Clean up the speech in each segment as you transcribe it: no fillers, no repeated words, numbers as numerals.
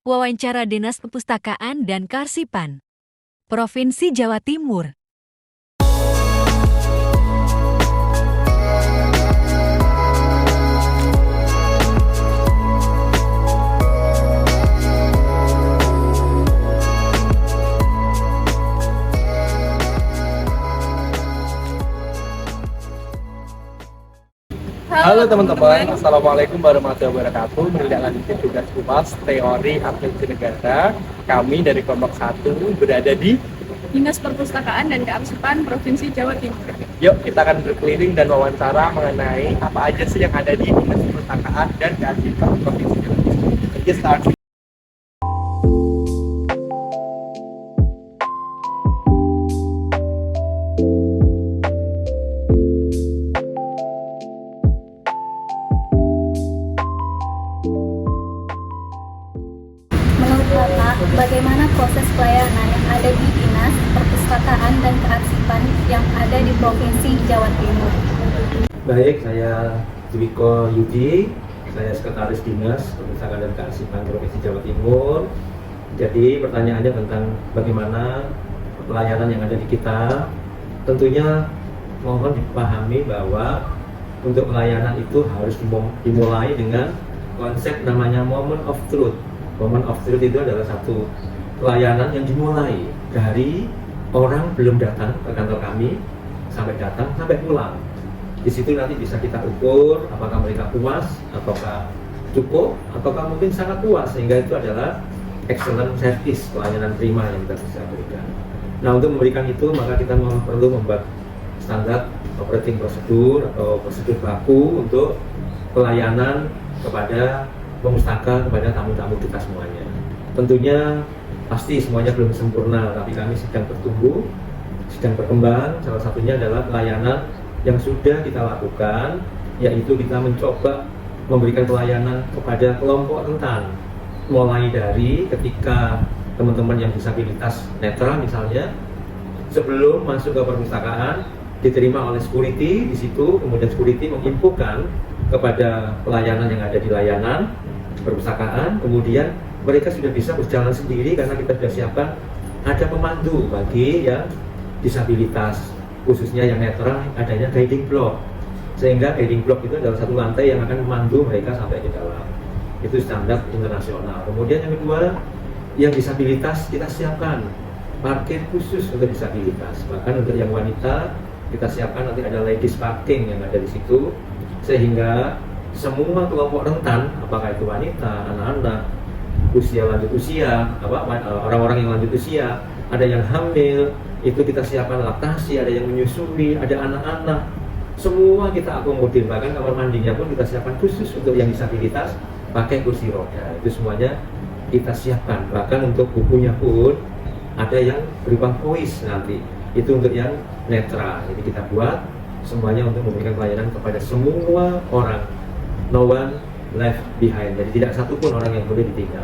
Wawancara Dinas Perpustakaan dan Kearsipan Provinsi Jawa Timur. Halo teman-teman, Assalamualaikum warahmatullahi wabarakatuh. Menindaklanjuti tugas UAS Teori Aplikasi Negara, kami dari kelompok 1 berada di Dinas Perpustakaan dan Kearsipan Provinsi Jawa Timur. Yuk, kita akan berkeliling dan wawancara mengenai apa aja sih yang ada di Dinas Perpustakaan dan Kearsipan Provinsi Jawa Timur. Let's start. Menurut Bapak, bagaimana proses pelayanan yang ada di Dinas Perpustakaan dan Kearsipan yang ada di Provinsi Jawa Timur? Baik, saya Dwiko Yudi, saya Sekretaris Dinas Perpustakaan dan Kearsipan Provinsi Jawa Timur. Jadi pertanyaannya tentang bagaimana pelayanan yang ada di kita. Tentunya mohon dipahami bahwa untuk pelayanan itu harus dimulai dengan konsep namanya moment of truth. Moment of truth itu adalah satu pelayanan yang dimulai dari orang belum datang ke kantor kami sampai datang sampai pulang. Di situ nanti bisa kita ukur apakah mereka puas, ataukah cukup, ataukah mungkin sangat puas, sehingga itu adalah excellent service, pelayanan prima yang kita bisa berikan. Nah, untuk memberikan itu maka kita perlu membuat standar operating prosedur atau prosedur baku untuk pelayanan kepada pemustaka, kepada tamu-tamu kita semuanya. Tentunya pasti semuanya belum sempurna, tapi kami sedang bertumbuh, sedang berkembang. Salah satunya adalah pelayanan yang sudah kita lakukan, yaitu kita mencoba memberikan pelayanan kepada kelompok rentan, mulai dari ketika teman-teman yang disabilitas netra misalnya, sebelum masuk ke perpustakaan diterima oleh security di situ, kemudian security menginfokan kepada pelayanan yang ada di layanan perpustakaan, kemudian mereka sudah bisa berjalan sendiri karena kita sudah siapkan ada pemandu bagi yang disabilitas, khususnya yang netra, adanya guiding block, sehingga guiding block itu adalah satu lantai yang akan memandu mereka sampai ke dalam. Itu standar internasional. Kemudian yang kedua, yang disabilitas kita siapkan parkir khusus untuk disabilitas, bahkan untuk yang wanita kita siapkan nanti ada ladies parking yang ada di situ, sehingga semua kelompok rentan, apakah itu wanita, anak-anak, usia lanjut usia, orang-orang yang lanjut usia, ada yang hamil, itu kita siapkan laktasi, ada yang menyusui, ada anak-anak, semua kita akomodir. Bahkan kamar mandinya pun kita siapkan khusus untuk yang disabilitas pakai kursi roda. Itu semuanya kita siapkan. Bahkan untuk bukunya pun ada yang berupa voice nanti, itu untuk yang netra. Jadi kita buat semuanya untuk memberikan pelayanan kepada semua orang, no one left behind. Jadi tidak satupun orang yang boleh ditinggal.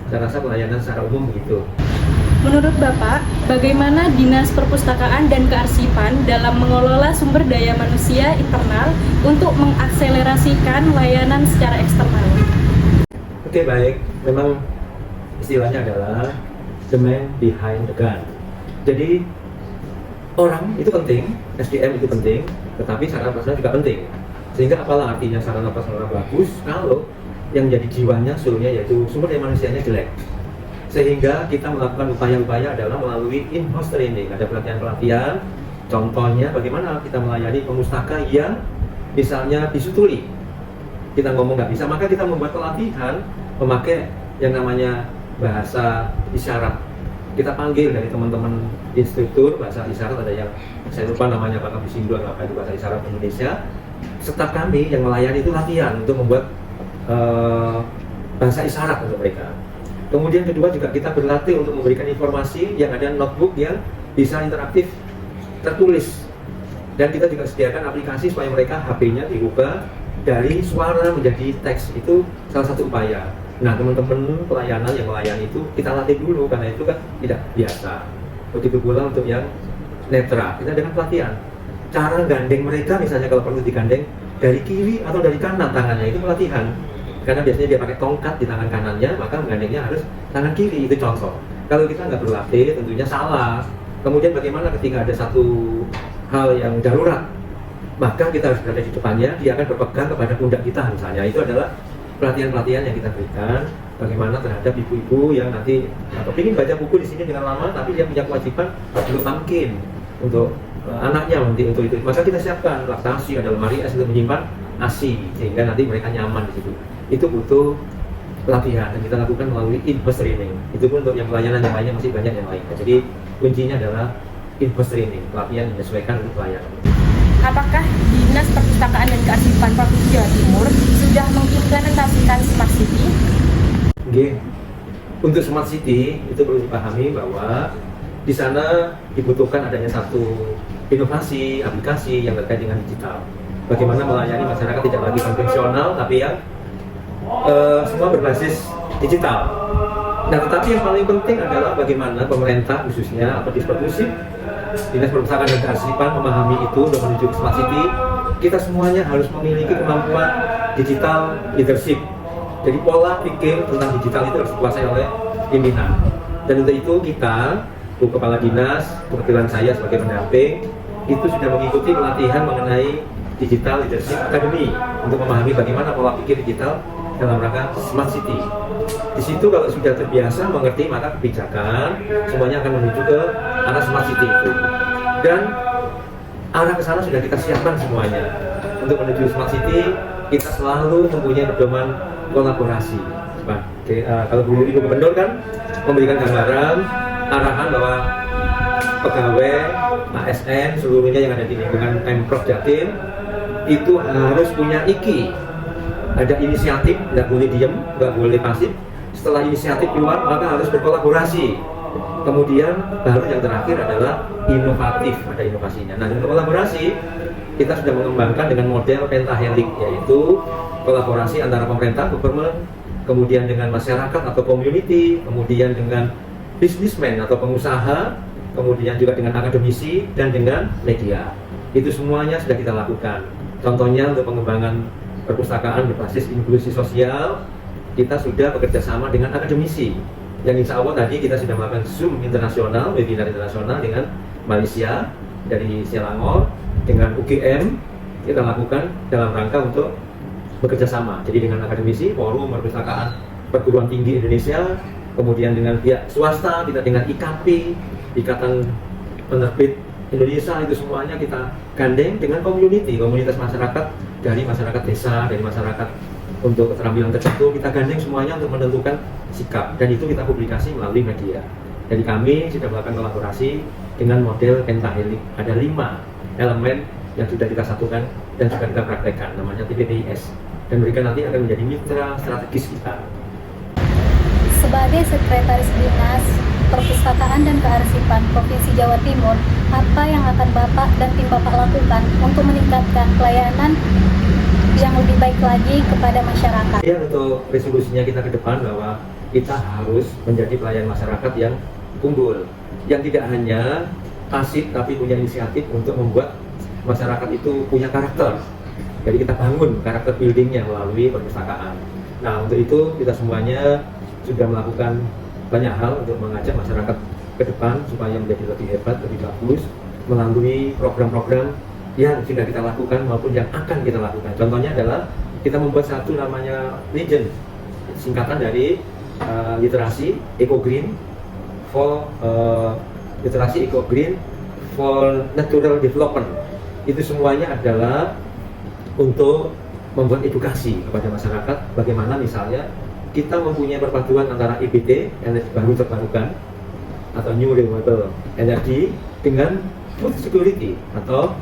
Saya rasa pelayanan secara umum begitu. Menurut Bapak, bagaimana Dinas Perpustakaan dan Kearsipan dalam mengelola sumber daya manusia internal untuk mengakselerasikan layanan secara eksternal? Oke, baik. Memang istilahnya adalah the man behind the gun. Jadi orang itu penting, SDM itu penting, tetapi sarana prasarana juga penting. Sehingga apalah artinya sarana prasarana bagus kalau yang jadi jiwanya, soulnya, yaitu sumber daya manusianya jelek. Sehingga kita melakukan upaya-upaya adalah melalui in-house training, ada pelatihan-pelatihan. Contohnya bagaimana kita melayani pemustaka yang misalnya bisu tuli, kita ngomong nggak bisa, maka kita membuat pelatihan memakai yang namanya bahasa isyarat. Kita panggil dari teman-teman instruktur bahasa isyarat, ada yang saya lupa namanya, Pak Kabisindo atau apa itu bahasa isyarat Indonesia. Staf kami yang melayani itu latihan untuk membuat bahasa isyarat untuk mereka. Kemudian kedua juga kita berlatih untuk memberikan informasi yang ada notebook yang bisa interaktif tertulis, dan kita juga sediakan aplikasi supaya mereka HP-nya diubah dari suara menjadi teks. Itu salah satu upaya. Nah, teman-teman pelayanan yang melayani itu kita latih dulu karena itu kan tidak biasa. Begitu pula untuk yang netra, kita dengan pelatihan cara gandeng mereka, misalnya kalau perlu digandeng dari kiri atau dari kanan tangannya, itu pelatihan. karena biasanya dia pakai tongkat di tangan kanannya, maka menggandengnya harus tangan kiri. Itu contoh. Kalau kita nggak berlatih tentunya salah. Kemudian bagaimana ketika ada satu hal yang darurat, maka kita harus berada di depannya, dia akan berpegang kepada pundak kita misalnya. Itu adalah pelatihan-pelatihan yang kita berikan bagaimana terhadap ibu-ibu yang nanti ingin baca buku di sini dengan lama, tapi dia punya kewajiban untuk tamkin untuk anaknya nanti untuk itu. Maka kita siapkan laktasi, ada lemari es untuk menyimpan ASI sehingga nanti mereka nyaman di situ. Itu butuh pelatihan dan kita lakukan melalui in-house training. Itu pun untuk yang pelayanan yang lainnya masih banyak yang lainnya. Jadi kuncinya adalah in-house training, pelatihan yang disesuaikan untuk pelayanan. Apakah Dinas Perpustakaan dan Kearsipan Provinsi Jawa Timur sudah mengimplementasikan Smart City? Oke. Untuk Smart City itu perlu dipahami bahwa di sana dibutuhkan adanya satu inovasi aplikasi yang terkait dengan digital. Bagaimana melayani masyarakat tidak lagi konvensional, tapi yang semua berbasis digital. Nah, tetapi yang paling penting adalah bagaimana pemerintah khususnya atau Disperdusif, Dinas Perpustakaan dan Kearsipan memahami itu untuk menuju ke Smart City. Kita semuanya harus memiliki kemampuan digital leadership. Jadi pola pikir tentang digital itu harus dikuasai oleh pimpinan. Dan untuk itu kita, Bu Kepala Dinas, kebetulan saya sebagai pendamping, itu sudah mengikuti pelatihan mengenai Digital Leadership Academy untuk memahami bagaimana pola pikir digital dalam rangka Smart City. Di situ kalau sudah terbiasa mengerti, maka kebijakan semuanya akan menuju ke arah Smart City itu. Dan arah ke sana sudah kita siapkan semuanya. Untuk menuju Smart City, kita selalu mempunyai pedoman kolaborasi. Kalau Bu Ibu Gubernur kan memberikan gambaran arahan bahwa pegawai ASN seluruhnya yang ada di lingkungan Pemprov Jatim itu harus punya IKI, ada inisiatif, nggak boleh diem, nggak boleh pasif. Setelah inisiatif keluar, maka harus berkolaborasi. Kemudian baru yang terakhir adalah inovatif, ada inovasinya. Nah, untuk kolaborasi kita sudah mengembangkan dengan model pentahelix, yaitu kolaborasi antara pemerintah, government, kemudian dengan masyarakat atau community, kemudian dengan businessman atau pengusaha, kemudian juga dengan akademisi dan dengan media. Itu semuanya sudah kita lakukan. Contohnya untuk pengembangan perpustakaan berbasis inklusi sosial, kita sudah bekerja sama dengan akademisi. Yang insya Allah tadi kita sudah melakukan Zoom internasional, webinar internasional dengan Malaysia, dari Selangor, dengan UGM, kita lakukan dalam rangka untuk bekerja sama. Jadi dengan akademisi, forum perpustakaan perguruan tinggi Indonesia, kemudian dengan pihak swasta, kita dengan IKP, Ikatan Penerbit Indonesia, itu semuanya kita gandeng dengan community, komunitas masyarakat, dari masyarakat desa, dari masyarakat untuk keterampilan tertentu, kita gandeng semuanya untuk menentukan sikap, dan itu kita publikasi melalui media. Jadi kami sudah melakukan kolaborasi dengan model pentahelix. Ada 5 elemen yang sudah kita satukan dan sudah kita praktekkan, namanya TPPIS, dan mereka nanti akan menjadi mitra strategis kita. Sebagai Sekretaris Dinas Perpustakaan dan Kearsipan Provinsi Jawa Timur, apa yang akan Bapak dan tim Bapak lakukan untuk meningkatkan pelayanan yang lebih baik lagi kepada masyarakat? Ya, untuk resolusinya kita ke depan bahwa kita harus menjadi pelayan masyarakat yang unggul, yang tidak hanya pasif tapi punya inisiatif untuk membuat masyarakat itu punya karakter. Jadi kita bangun karakter buildingnya melalui perpustakaan. Nah, untuk itu kita semuanya sudah melakukan banyak hal untuk mengajak masyarakat ke depan supaya menjadi lebih hebat, lebih bagus melalui program-program yang sudah kita lakukan maupun yang akan kita lakukan. Contohnya adalah kita membuat satu namanya Legend, singkatan dari literasi Eco Green for literasi Eco Green for Natural Development. Itu semuanya adalah untuk membuat edukasi kepada masyarakat bagaimana misalnya kita mempunyai perpaduan antara EBT, energi baru terbarukan, atau New Renewable Energy, dengan food security atau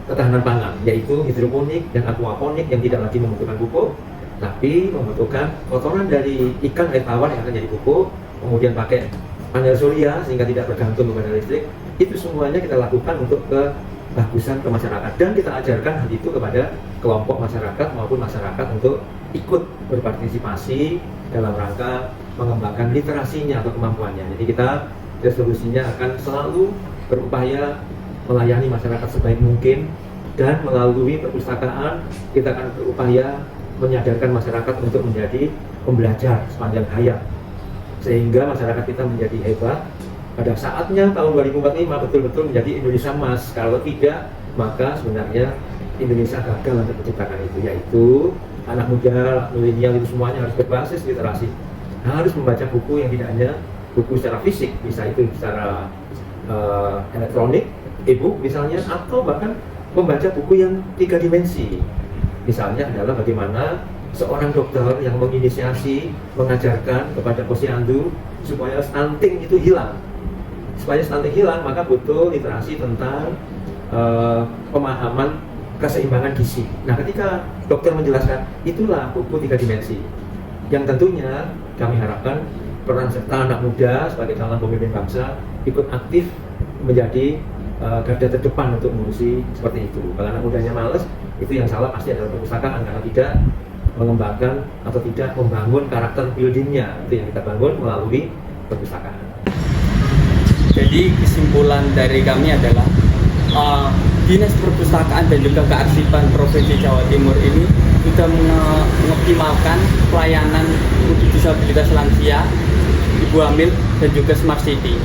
ketahanan pangan, yaitu hidroponik dan aquaponik yang tidak lagi membutuhkan pupuk, tapi membutuhkan kotoran dari ikan air tawar yang akan jadi pupuk, kemudian pakai panel surya sehingga tidak bergantung kepada listrik. Itu semuanya kita lakukan untuk kebagusan ke masyarakat, dan kita ajarkan hal itu kepada kelompok masyarakat maupun masyarakat untuk ikut berpartisipasi dalam rangka mengembangkan literasinya atau kemampuannya. Jadi kita resolusinya akan selalu berupaya melayani masyarakat sebaik mungkin, dan melalui perpustakaan kita akan berupaya menyadarkan masyarakat untuk menjadi pembelajar sepanjang hayat, sehingga masyarakat kita menjadi hebat. Pada saatnya tahun 2045 betul-betul menjadi Indonesia emas. Kalau tidak, maka sebenarnya Indonesia gagal untuk menciptakan itu, yaitu anak muda, milenial itu semuanya harus berbasis literasi, harus membaca buku yang tidak hanya buku secara fisik, bisa itu secara elektronik, e-book misalnya, atau bahkan membaca buku yang 3 dimensi. Misalnya adalah bagaimana seorang dokter yang menginisiasi, mengajarkan kepada posyandu supaya stunting itu hilang. Supaya stunting hilang, maka butuh literasi tentang pemahaman keseimbangan gizi. Nah, ketika dokter menjelaskan, itulah buku 3 dimensi yang tentunya kami harapkan peran serta anak muda sebagai calon pemimpin bangsa ikut aktif menjadi garda terdepan untuk mengurusi seperti itu. Kalau anak mudanya males, itu yang salah pasti adalah perpustakaan, karena tidak mengembangkan atau tidak membangun karakter buildingnya. Itu yang kita bangun melalui perpustakaan. Jadi kesimpulan dari kami adalah Dinas Perpustakaan dan juga Kearsipan Provinsi Jawa Timur ini sudah mengoptimalkan pelayanan untuk disabilitas lansia, ibu hamil, dan juga smart city.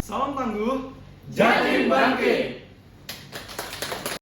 Salam tangguh, Jatim Bangkit.